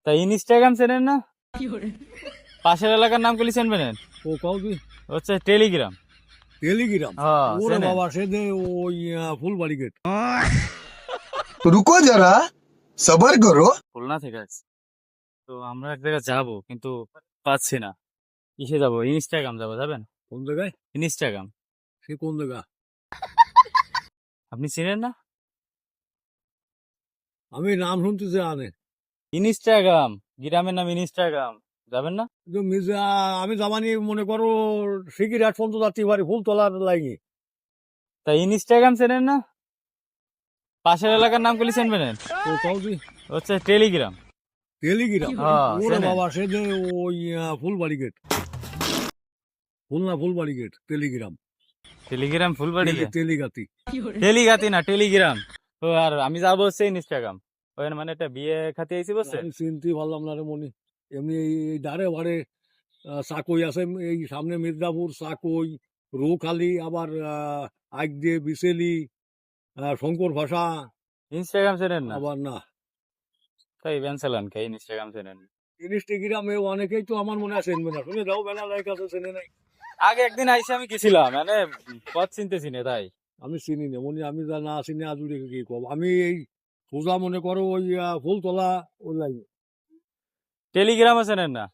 তা ইনস্টাগ্রাম চেনেন না? পাশের এলাকার নাম গুলি চেনবেন? ও কাউ তুই হচ্ছে টেলিগ্রাম। টেলিগ্রাম হ্যাঁ, ওরে চেনেন? বাবা সে যে ওই ফুলবাড়ি গেট। तो रुको जरा सबर करो। খুলনা থেকে আসছি। তো আমরা এক জায়গায় যাবো কিন্তু পাচ্ছি না। কিসে যাবো? ইনস্টাগ্রাম যাবো, যাবেন? কোন জায়গায়? ইনস্টাগ্রাম। সে কোন জায়গা? আপনি চিনেন না? আমি নাম শুনতেছি আনে ইনস্টাগ্রাম, গ্রামের নাম ইনস্টাগ্রাম। যাবেন না? কিন্তু আমি জামানি মনে করো সিকিরহাট পর্যন্ত যাচ্ছি বাড়ি ফুল তোলার লাইনে। তা ইনস্টাগ্রাম চেনেন না? পাশের এলাকার নাম গুলি চেনবেন? ও কাউ তুই হচ্ছে টেলিগ্রাম। টেলিগ্রাম হ্যাঁ, ওরে চেনেন? বাবা সে যে ওই Phulbari gate, Khulna Phulbari gate telegram. Telegram Phulbari. Teligati. Teligati না, টেলিগ্রাম। তো আর আমি যাবো হচ্ছে ইনস্টাগ্রাম। ওখানে মানে একটা বিয়ে খাতে আইছি, বুঝছেন? আমি চিনতে পারলাম না রে মনি। এমনি এই ধারে বারে চাকই আছে, এই সামনে মির্জাপুর, চাকই, রৌখালি, আবার আগ দিয়ে বিচেলি, শঙ্কর ভাষা, ইনস্টাগ্রাম চেনেন না? আবার না তাই ব্যানসালান খাই ইনস্টাগ্রাম চেনেন। ইনস্টাগ্রামে অনেকেই তো আমার মনে আছে চিনবে না, শুনে যাও বেলা লাইক আছে চেনে নাই। আগে একদিন আইসে আমি গেছিলাম, মানে পথ চিনতেছি না তাই। আমি চিনি না মনি, আমি যা না চিনি আজ কি কব। আমি এই সোজা মনে করো ওই ফুলতলা ওই লাইনে। টেলিগ্রামও চেনেন না?